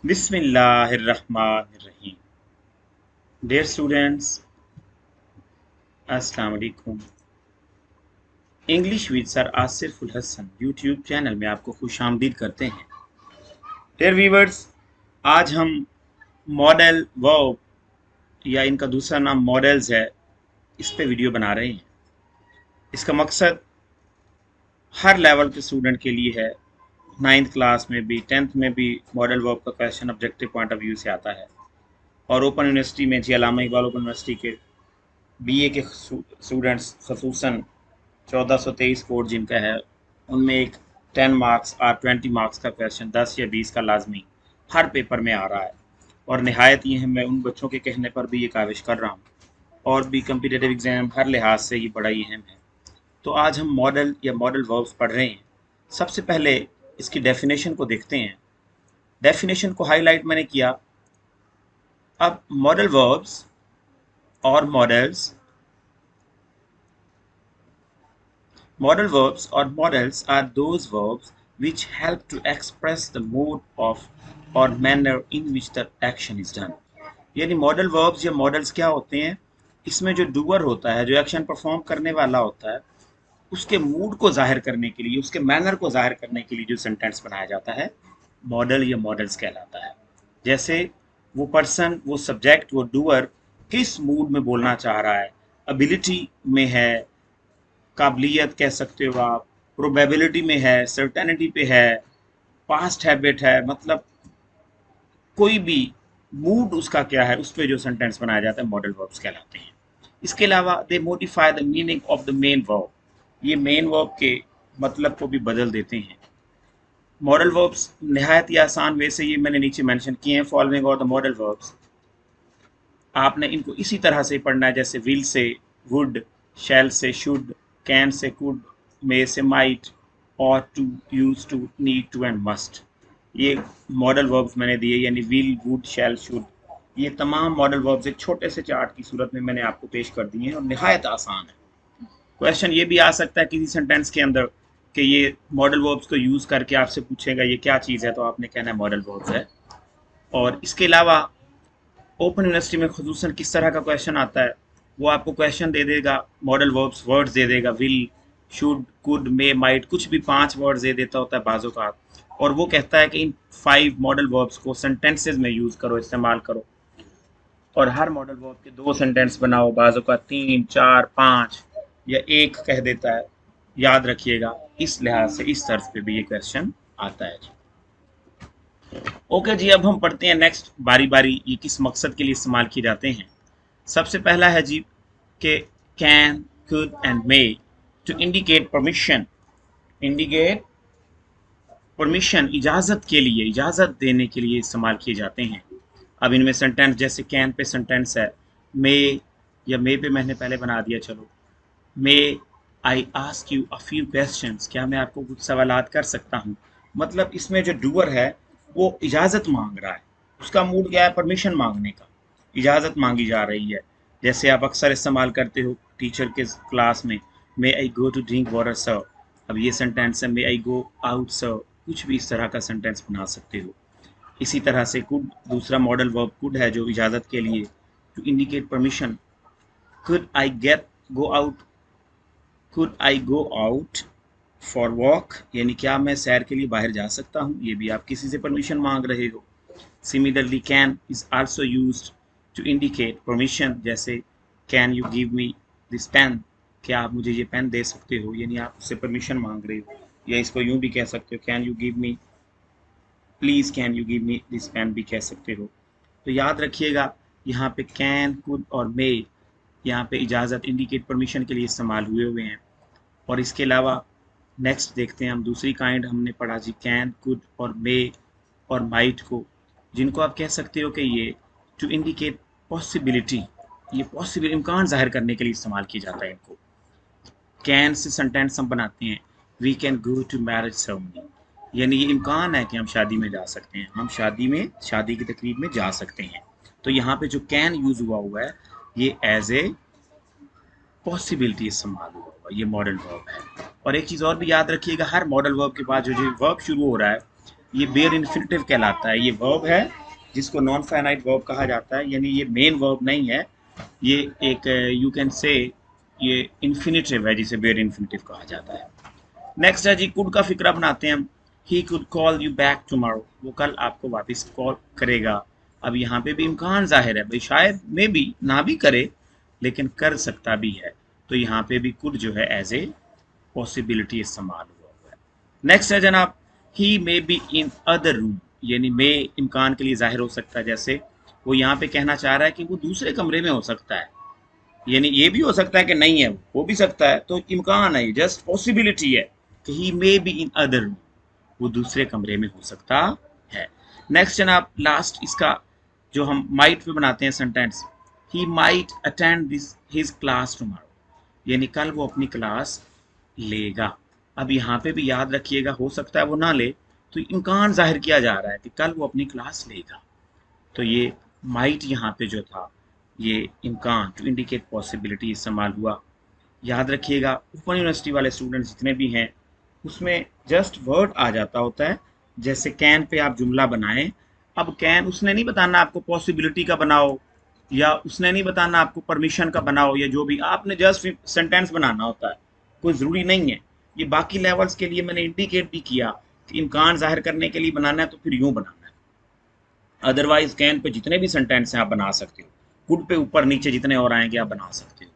बिस्मिल्लाहिर्रहमानिर्रहीम। Dear students, अस्सलाम वालेकुम। English with sir Asif ul Hasan YouTube channel में आपको खुशामदीद करते हैं। डियर व्यूअर्स, आज हम मॉडल वर्ब या इनका दूसरा नाम मॉडल्स है, इस पे वीडियो बना रहे हैं। इसका मकसद हर लेवल के स्टूडेंट के लिए है। 9th क्लास में भी 10th में भी मॉडल वर्ब का question objective point of view से आता है। और ओपन यूनिवर्सिटी में जी अल्लामा इकबाल ओपन यूनिवर्सिटी के बीए के स्टूडेंट्स खसूसन 1423 कोड जिनका है, उनमें एक 10 मार्क्स और 20 मार्क्स का क्वेश्चन 10 या 20 का लाजमी हर पेपर में आ रहा है। और नहायत ये है, मैं उन बच्चों के कहने पर भी ये काविश कर रहा हूँ। और भी कम्पिटेटिव एग्ज़ाम हर लिहाज से ये बड़ा ही अहम है। तो आज हम मॉडल या मॉडल वर्ब्स पढ़ रहे हैं। सबसे पहले इसकी डेफिनेशन को देखते हैं। डेफिनेशन को हाईलाइट मैंने किया। अब मॉडल वर्ब्स और models, model verbs or models are those verbs which help to express the mode of or manner in which the action is done। यानी मॉडल वर्ब्स या मॉडल्स क्या होते हैं? इसमें जो डूअर होता है, जो एक्शन परफॉर्म करने वाला होता है, उसके मूड को जाहिर करने के लिए, उसके मैनर को जाहिर करने के लिए जो सेंटेंस बनाया जाता है, मॉडल या मॉडल्स कहलाता है। जैसे वो पर्सन, वो सब्जेक्ट, वो डूअर किस मूड में बोलना चाह रहा है, एबिलिटी में है, काबिलियत कह सकते हो आप, प्रोबेबिलिटी में है, सर्टेनिटी पे है, पास्ट हैबिट है, मतलब कोई भी मूड उसका क्या है, उस पर जो सेंटेंस बनाया जाता है मॉडल वर्ब्स कहलाते हैं। इसके अलावा they modify the meaning of the main verb, ये मेन वर्ब के मतलब को भी बदल देते हैं। मॉडल वर्ब्स नहायत ही आसान वे से ये मैंने नीचे मेंशन किए हैं। फॉलोइंग और द मॉडल वर्ब्स, आपने इनको इसी तरह से पढ़ना है जैसे विल से वुड, शैल से शुड, कैन से कुड, मे से might, ought to, use to, need to and must. ये मॉडल वर्ब्स मैंने दिए, यानी विल, वुड, शैल, शुड। ये तमाम मॉडल वर्ब्स एक छोटे से चार्ट की सूरत में मैंने आपको पेश कर दिए हैं और निहायत आसान है। क्वेश्चन ये भी आ सकता है किसी सेंटेंस के अंदर कि ये मॉडल वर्ब्स को यूज़ करके आपसे पूछेगा ये क्या चीज़ है, तो आपने कहना है मॉडल वर्ब्स है। और इसके अलावा ओपन यूनिवर्सिटी में खुसूसन किस तरह का क्वेश्चन आता है, वो आपको क्वेश्चन दे देगा, मॉडल वर्ब्स वर्ड्स दे देगा, will, should, could, may, might, कुछ भी 5 वर्ड्स दे देता होता है बाजों का। और वो कहता है कि इन 5 मॉडल वर्ब्स को सेंटेंसेस में यूज़ करो, इस्तेमाल करो। और हर मॉडल वर्ब के 2 सेंटेंस बनाओ, बाजों का 3, 4, 5 या 1 कह देता है। याद रखिएगा, इस लिहाज से इस तर्ज पे भी ये क्वेश्चन आता है। ओके जी, अब हम पढ़ते हैं नेक्स्ट बारी बारी ये किस मकसद के लिए इस्तेमाल किए जाते हैं। सबसे पहला है जी कि can, could and may to indicate permission. Indicate permission, इजाज़त के लिए, इजाज़त देने के लिए इस्तेमाल किए जाते हैं। अब इनमें सेंटेंस जैसे कैन पे सेंटेंस है, मे या मे पे मैंने पहले बना दिया। चलो, may I ask you a few questions, क्या मैं आपको कुछ सवालात कर सकता हूँ। मतलब इसमें जो डूअर है वो इजाज़त मांग रहा है, उसका मूड क्या है, परमिशन मांगने का, इजाज़त मांगी जा रही है। जैसे आप अक्सर इस्तेमाल करते हो टीचर के क्लास में, may I go to drink water sir. अब ये सेंटेंस है, मे आई गो आउट सर। कुछ भी इस तरह का सेंटेंस बना सकते हो। इसी तरह से कुड, दूसरा मॉडल वर्ब कुड है जो इजाज़त के लिए, to indicate permission. Could I get go out, could I go out for walk, यानी क्या मैं सैर के लिए बाहर जा सकता हूँ, ये भी आप किसी से परमिशन मांग रहे हो। Similarly can is also used to indicate permission, जैसे can you give me this pen, क्या आप मुझे ये पेन दे सकते हो, यानी आप उससे परमिशन मांग रहे हो। या इसको यूं भी कह सकते हो, can you give me, please can you give me this pen भी कह सकते हो। तो याद रखिएगा, यहाँ पे कैन, कुड और मे, यहाँ पे इजाज़त, इंडिकेट परमिशन के लिए इस्तेमाल हुए हैं। और इसके अलावा नेक्स्ट देखते हैं हम, दूसरी काइंड हमने पढ़ा जी कैन, कुड और मे और माइट को, जिनको आप कह सकते हो कि ये टू इंडिकेट पॉसिबिलिटी, ये पॉसिबल इम्कान जाहिर करने के लिए इस्तेमाल किया जाता है इनको। कैन से सेंटेंस हम बनाते हैं, we can go to marriage ceremony, यानी ये इम्कान है कि हम शादी में जा सकते हैं, हम शादी की तकरीब में जा सकते हैं। तो यहाँ पे जो कैन यूज हुआ है ये एज ए पॉसिबिलिटी इस्तेमाल हुआ, ये मॉडल वर्ब है। और एक चीज़ और भी याद रखिएगा, हर मॉडल वर्ब के बाद जो वर्ब शुरू हो रहा है ये बेयर इन्फिनिटिव कहलाता है। ये वर्ब है जिसको नॉन फाइनाइट वर्ब कहा जाता है, यानी ये मेन वर्ब नहीं है, ये एक यू कैन से ये इन्फिनिटिव है जिसे बेयर इन्फिनिटिव कहा जाता है। नेक्स्ट है जी कुड का फिक्रा बनाते हैं हम। He could call you back tomorrow, वो कल आपको वापस कॉल करेगा। अब यहाँ पे भी इम्कान जाहिर है भाई, शायद मे बी ना भी करे लेकिन कर सकता भी है, तो यहाँ पे भी कुड जो है एज ए पॉसिबिलिटी इस्तेमाल हुआ है। नेक्स्ट है जनाब he may be in other room, यानी मे इम्कान के लिए जाहिर हो सकता है, जैसे वो यहाँ पे कहना चाह रहा है कि वो दूसरे कमरे में हो सकता है, यानी ये भी हो सकता है कि नहीं है, वो भी सकता है, तो इम्कान है, जस्ट पॉसिबिलिटी है कि he may be in other room, वो दूसरे कमरे में हो सकता है। नेक्स्ट जनाब लास्ट इसका जो हम माइट पे बनाते हैं sentence, he might attend this his class tomorrow, यानी कल वो अपनी क्लास लेगा। अब यहाँ पे भी याद रखिएगा, हो सकता है वो ना ले, तो इम्कान जाहिर किया जा रहा है कि कल वो अपनी क्लास लेगा, तो ये माइट यहाँ पे जो था ये इम्कान टू इंडिकेट पॉसिबिलिटी इस्तेमाल हुआ। याद रखिएगा ओपन यूनिवर्सिटी वाले स्टूडेंट्स जितने भी हैं उसमें जस्ट वर्ड आ जाता होता है, जैसे कैन पे आप जुमला बनाएं। अब कैन उसने नहीं बताना आपको पॉसिबिलिटी का बनाओ, या उसने नहीं बताना आपको परमिशन का बनाओ, या जो भी, आपने जस्ट सेंटेंस बनाना होता है, कोई ज़रूरी नहीं है। ये बाकी लेवल्स के लिए मैंने इंडिकेट भी किया कि इम्कान जाहिर करने के लिए बनाना है तो फिर यूँ बनाना है, अदरवाइज कैन पे जितने भी सेंटेंस हैं आप बना सकते हो, कुड पे ऊपर नीचे जितने और आएंगे आप बना सकते हो।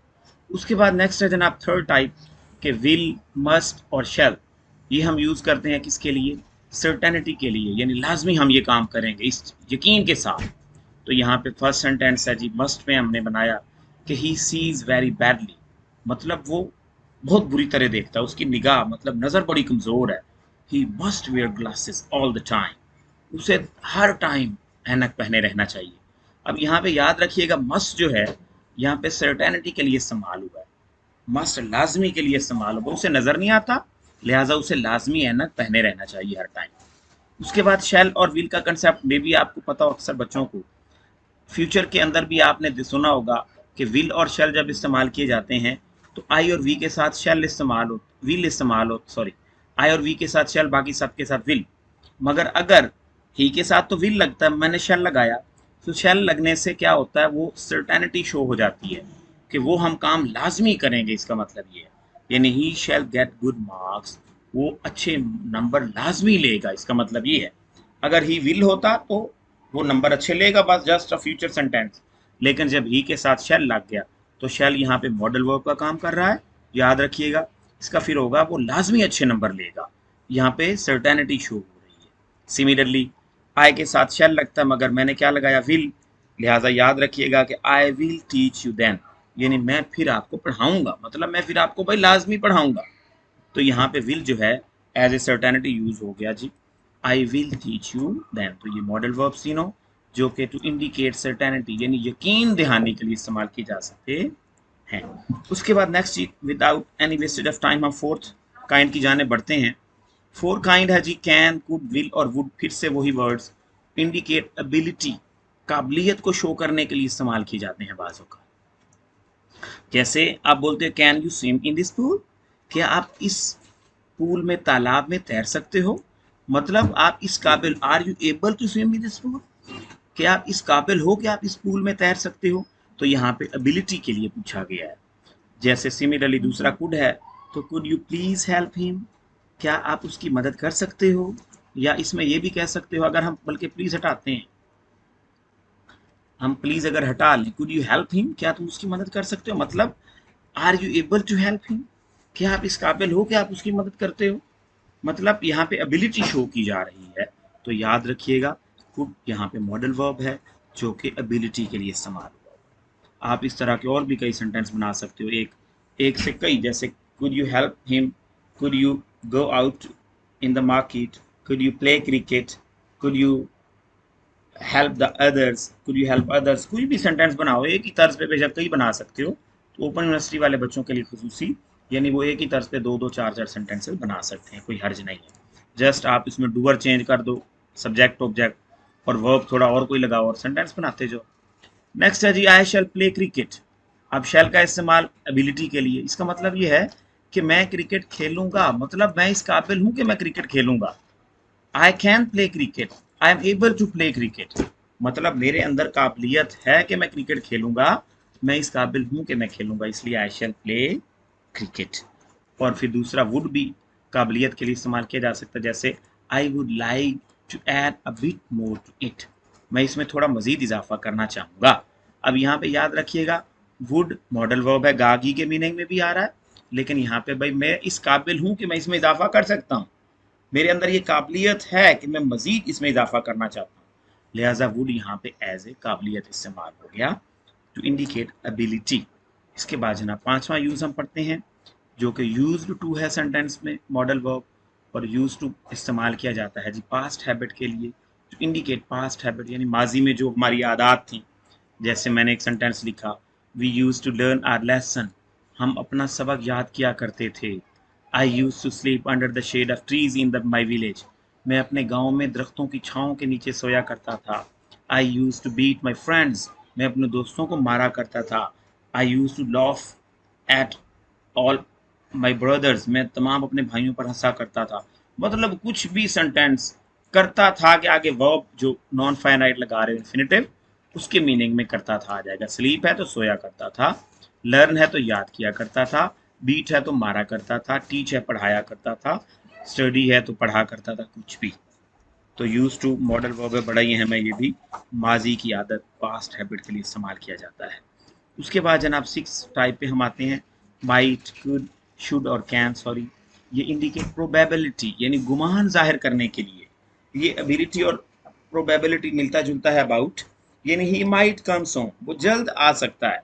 उसके बाद नेक्स्ट है जनाब थर्ड टाइप के विल, मस्ट और शैल, ये हम यूज़ करते हैं किसके लिए, सर्टेनिटी के लिए, यानी लाजमी हम ये काम करेंगे इस यकीन के साथ। तो यहाँ पे फर्स्ट सेंटेंस है जी मस्ट में हमने बनाया कि ही सीज वेरी बैडली, मतलब वो बहुत बुरी तरह देखता है, उसकी निगाह मतलब नज़र बड़ी कमज़ोर है। He must where glasses all the time, उसे हर टाइम ऐनक पहने रहना चाहिए। अब यहाँ पे याद रखिएगा मस्ट जो है यहाँ पे सर्टेनिटी के लिए इस्तेमाल हुआ है, मस्ट लाजमी के लिए इस्तेमाल होगा, उसे नज़र नहीं आता लिहाजा उसे लाजमी ऐनक पहने रहना चाहिए हर टाइम। उसके बाद शैल और विल का कंसेप्ट में भी आपको पता हो, अक्सर बच्चों को फ्यूचर के अंदर भी आपने सुना होगा कि विल और शैल जब इस्तेमाल किए जाते हैं तो आई और वी के साथ शैल इस्तेमाल हो, विल इस्तेमाल हो, सॉरी आई और वी के साथ शैल, बाकी सब के साथ विल। मगर अगर ही के साथ तो विल लगता है, मैंने शैल लगाया, तो शैल लगने से क्या होता है, वो सर्टेनिटी शो हो जाती है कि वो हम काम लाजमी करेंगे, इसका मतलब ये है, यानी ही शैल गेट गुड मार्क्स, वो अच्छे नंबर लाजमी लेगा, इसका मतलब ये है। अगर ही विल होता तो वो नंबर अच्छे लेगा, बस जस्ट अ फ्यूचर सेंटेंस, लेकिन जब ही के साथ शैल लग गया तो शैल यहाँ पे मॉडल वर्ब का काम कर रहा है, याद रखिएगा, इसका फिर होगा वो लाजमी अच्छे नंबर लेगा, यहाँ पे सर्टेनिटी शो हो रही है। सिमिलरली आई के साथ शैल लगता है मगर मैंने क्या लगाया, विल, लिहाजा याद रखिएगा कि I will teach you then, यानी मैं फिर आपको पढ़ाऊंगा, मतलब मैं फिर आपको भाई लाजमी पढ़ाऊंगा, तो यहाँ पे विल जो है एज ए सर्टेनिटी यूज हो गया जी, I will teach you then. तो ये मॉडल वर्ब सीनो जो कि टू इंडिकेट सर्टेनिटी यानी यकीन दहानी के लिए इस्तेमाल किए जा सकते हैं। उसके बाद next without any wastage of time हम फोर्थ काइंड की जाने बढ़ते हैं। फोर काइंड है जी कैन, कुड, विल और वुड, फिर से वही वर्ड्स इंडिकेट एबिलिटी, काबिलियत को शो करने के लिए इस्तेमाल किए जाते हैं बाजों का। जैसे आप बोलते हो can you swim in this pool, क्या आप इस पूल में, तालाब में तैर सकते हो, मतलब आप इस काबिल, are you able to swim in this pool, क्या आप इस काबिल हो कि आप इस पूल में तैर सकते हो, तो यहाँ पे एबिलिटी के लिए पूछा गया है। जैसे सिमिलरली दूसरा कुड है, तो could you please help him, क्या आप उसकी मदद कर सकते हो, या इसमें ये भी कह सकते हो, अगर हम बल्कि प्लीज हटाते हैं, हम प्लीज अगर हटा लें, कुड यू हेल्प हिम, क्या तुम उसकी मदद कर सकते हो, मतलब are you able to help him, क्या आप इस काबिल हो कि आप उसकी मदद करते हो, मतलब यहाँ पे एबिलिटी शो की जा रही है। तो याद रखिएगा कुड यहाँ पे मॉडल वर्ब है जो कि एबिलिटी के लिए इस्तेमाल हुआ। आप इस तरह के और भी कई सेंटेंस बना सकते हो, एक से कई, जैसे could you help him, could you go out in the market, could you play cricket, could you help the others, could you help others, कोई भी सेंटेंस बनाओ एक ही तर्ज पे बेशक कई बना सकते हो। तो ओपन यूनिवर्सिटी वाले बच्चों के लिए खुसूसी, यानी वो एक ही तर्ज पे दो दो चार चार सेंटेंसेस बना सकते हैं, कोई हर्ज नहीं है। जस्ट आप इसमें डूअर चेंज कर दो, सब्जेक्ट ऑब्जेक्ट, और वर्ब थोड़ा और कोई लगाओ और सेंटेंस बनाते जाओ। नेक्स्ट है जी आई शैल प्ले क्रिकेट। अब शैल का इस्तेमाल एबिलिटी के लिए, इसका मतलब ये है कि मैं क्रिकेट खेलूंगा, मतलब मैं इस काबिल हूं कि मैं क्रिकेट खेलूंगा, I can play cricket, I am able to play cricket, मतलब मेरे अंदर काबिलियत है कि मैं क्रिकेट खेलूंगा, मैं इस काबिल हूं कि मैं खेलूंगा, इसलिए आई शैल प्ले क्रिकेट। और फिर दूसरा वुड भी काबिलियत के लिए इस्तेमाल किया जा सकता है, जैसे I would like to add a bit more to it, मैं इसमें थोड़ा मजीद इजाफा करना चाहूंगा। अब यहाँ पे याद रखिएगा वुड मॉडल वर्ब है, गागी के मीनिंग में भी आ रहा है, लेकिन यहाँ पे भाई मैं इस काबिल हूं कि मैं इसमें इजाफा कर सकता हूँ, मेरे अंदर ये काबिलियत है कि मैं मजीद इसमें इजाफा करना चाहता हूँ, लिहाजा वुड यहाँ पे एज ए काबिलियत इस्तेमाल हो गया टू इंडिकेट एबिलिटी। इसके बाद जनाब पांचवा यूज हम पढ़ते हैं जो कि यूज्ड टू है सेंटेंस में मॉडल वर्ब, और यूज टू इस्तेमाल किया जाता है जी पास्ट हैबिट के लिए, टू इंडिकेट पास्ट हैबिट यानी माजी में जो हमारी आदत थी। जैसे मैंने एक सेंटेंस लिखा, we use to learn our lesson, हम अपना सबक याद किया करते थे। I use to sleep under the shade of trees in the my village, मैं अपने गाँव में दरख्तों की छाँव के नीचे सोया करता था। I use to beat my friends, मैं अपने दोस्तों को मारा करता था। I use to laugh at all my brothers, मैं तमाम अपने भाइयों पर हंसा करता था। मतलब कुछ भी सेंटेंस करता था कि आगे वर्ब जो नॉन फाइनाइट लगा रहे इन्फिनिटिव, उसके मीनिंग में करता था आ जाएगा। स्लीप है तो सोया करता था, लर्न है तो याद किया करता था, बीट है तो मारा करता था, टीच है पढ़ाया करता था, स्टडी है तो पढ़ा करता था, कुछ भी। तो यूज टू मॉडल वर्ब है, बड़ा ही अहम है ये भी, माजी की आदत पास्ट हैबिट के लिए इस्तेमाल किया जाता है। उसके बाद जनाब 6 टाइप पे हम आते हैं, माइट, कुड, शुड और कैन, सॉरी, ये इंडिकेट प्रोबेबिलिटी यानी गुमान जाहिर करने के लिए, ये एबिलिटी और प्रोबेबिलिटी मिलता जुलता है अबाउट, यानी ही माइट कम सून, वो जल्द आ सकता है,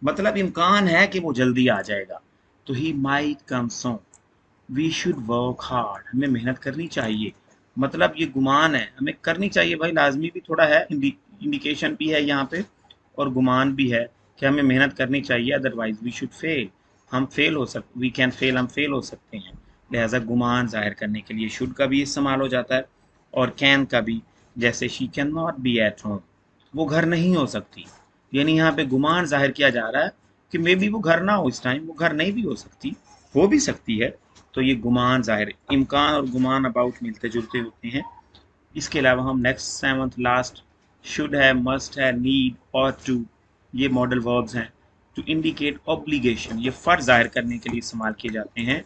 मतलब इम्कान है कि वो जल्दी आ जाएगा, तो he might come soon. We should work hard, हमें मेहनत करनी चाहिए, मतलब ये गुमान है, हमें करनी चाहिए भाई, लाजमी भी थोड़ा है, इंडिकेशन भी है यहाँ पे और गुमान भी है कि हमें मेहनत करनी चाहिए, अदरवाइज वी शुड फेल, हम फेल हो सकते, वी कैन फेल, हम फेल हो सकते हैं। लिहाजा गुमान जाहिर करने के लिए शुड का भी इस्तेमाल हो जाता है और कैन का भी, जैसे she can not be at home, वो घर नहीं हो सकती, यानी यहाँ पे गुमान जाहिर किया जा रहा है कि मे बी वो घर ना हो इस टाइम, वो घर नहीं भी हो भी सकती है। तो ये गुमान जाहिर, इम्कान और गुमान अबाउट मिलते जुलते होते हैं। इसके अलावा हम नेक्स्ट 7th लास्ट, शुड है, मस्ट है, नीड, और टू, ये मॉडल वर्ब्स हैं टू इंडिकेट ऑब्लिगेशन, ये फर्ज जाहिर करने के लिए इस्तेमाल किए जाते हैं।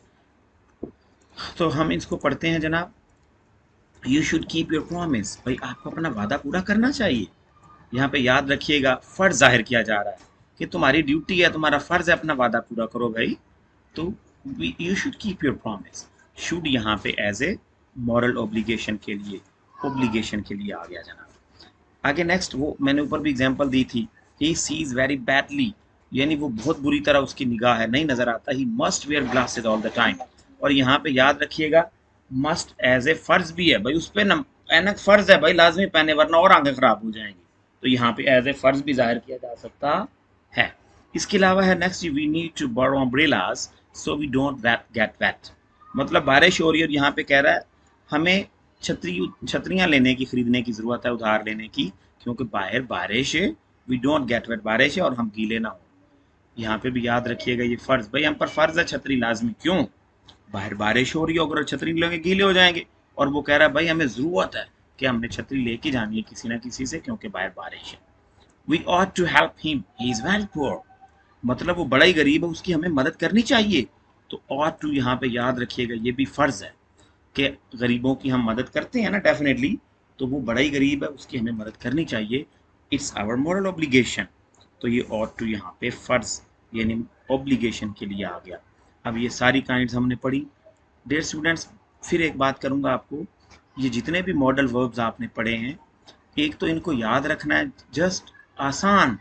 तो हम इसको पढ़ते हैं जनाब। You should keep your promise, भाई आपको अपना वादा पूरा करना चाहिए। यहाँ पे याद रखिएगा फर्ज जाहिर किया जा रहा है कि तुम्हारी ड्यूटी है, तुम्हारा फर्ज है अपना वादा पूरा करो भाई, तो you should keep your promise. Should यहाँ पे एज ए मॉरल ऑब्लिगेशन के लिए आ गया जनाब। आगे नेक्स्ट, वो मैंने ऊपर भी एग्जांपल दी थी, ही सीज वेरी बैडली, यानी वो बहुत बुरी तरह उसकी निगाह है, नहीं नजर आता। He must where glasses all the time, और यहाँ पे याद रखिएगा मस्ट एज ए फर्ज भी है भाई, उस पर ऐनक फर्ज है भाई, लाजमी पहने वरना और आंखें खराब हो जाएंगी, तो यहाँ पे एज ए फर्ज भी जाहिर किया जा सकता है। इसके अलावा है next, we need to borrow umbrellas so we don't get wet, मतलब बारिश हो रही है और यहाँ पे कह रहा है हमें छतरियां लेने की, खरीदने की जरूरत है, उधार लेने की, क्योंकि बाहर बारिश है, वी डोंट गेट वेट, बारिश है और हम गीले ना हो। यहाँ पे भी याद रखिएगा ये फर्ज, भाई हम पर फर्ज है छतरी लाजमी, क्यों, बाहर बारिश हो रही है, अगर छतरी लेंगे गीले हो जाएंगे, और वो कह रहा है भाई हमें जरूरत है कि हमने छतरी लेके जानी है किसी ना किसी से, क्योंकि बाहर बारिश है। We ought to help him, he is very poor, मतलब वो बड़ा ही गरीब है, उसकी हमें मदद करनी चाहिए। तो ऑट टू यहाँ पे याद रखिएगा ये भी फर्ज है कि गरीबों की हम मदद करते हैं ना डेफिनेटली, तो वो बड़ा ही गरीब है, उसकी हमें मदद करनी चाहिए, इट्स आवर मॉरल ऑब्लिगेशन। तो ये ऑट टू यहाँ पे फर्ज यानी ऑब्लिगेशन के लिए आ गया। अब ये सारी काइंड्स हमने पढ़ी। डियर स्टूडेंट्स, फिर एक बात करूंगा आपको, ये जितने भी मॉडल वर्ब्स आपने पढ़े हैं, एक तो इनको याद रखना है, जस्ट आसान,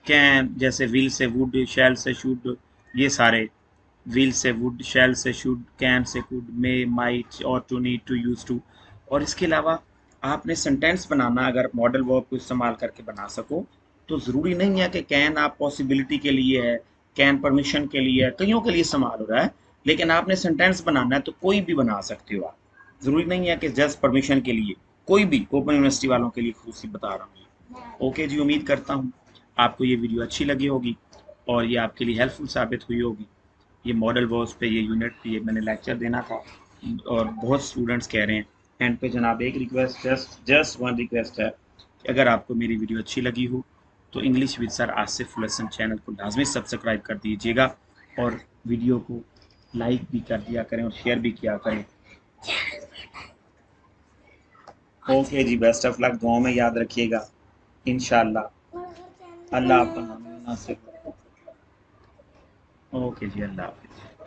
कैन जैसे विल से वुड, शैल से शुड, ये सारे विल से वुड, शैल से शुड, कैन से could, may, might, ought to, need to, use to. और इसके अलावा आपने सेंटेंस बनाना, अगर मॉडल वर्ब को इस्तेमाल करके बना सको, तो ज़रूरी नहीं है कि कैन आप पॉसिबिलिटी के लिए है, कैन परमिशन के लिए है, कईयों के लिए इस्तेमाल हो रहा है, लेकिन आपने सेंटेंस बनाना है तो कोई भी बना सकते हो आप, ज़रूरी नहीं है कि जस्ट परमिशन के लिए, कोई भी ओपन यूनिवर्सिटी वालों के लिए खुशी बता रहा हूँ। ओके जी, उम्मीद करता हूँ आपको ये वीडियो अच्छी लगी होगी और ये आपके लिए हेल्पफुल साबित हुई होगी। ये मॉडल वर्ब्स पे ये यूनिट, ये मैंने लेक्चर देना था और बहुत स्टूडेंट्स कह रहे हैं एंड पे जनाब एक रिक्वेस्ट, जस्ट वन रिक्वेस्ट है कि अगर आपको मेरी वीडियो अच्छी लगी हो तो इंग्लिश विद सर आसिफ लहसन चैनल को लाजमी सब्सक्राइब कर दीजिएगा और वीडियो को लाइक भी कर दिया करें और शेयर भी किया करें। ओके जी, बेस्ट ऑफ लक, दुआ में याद रखिएगा इंशाल्लाह। अल्लाह आपका नासिब। ओके जी, अल्लाह हाफिज़।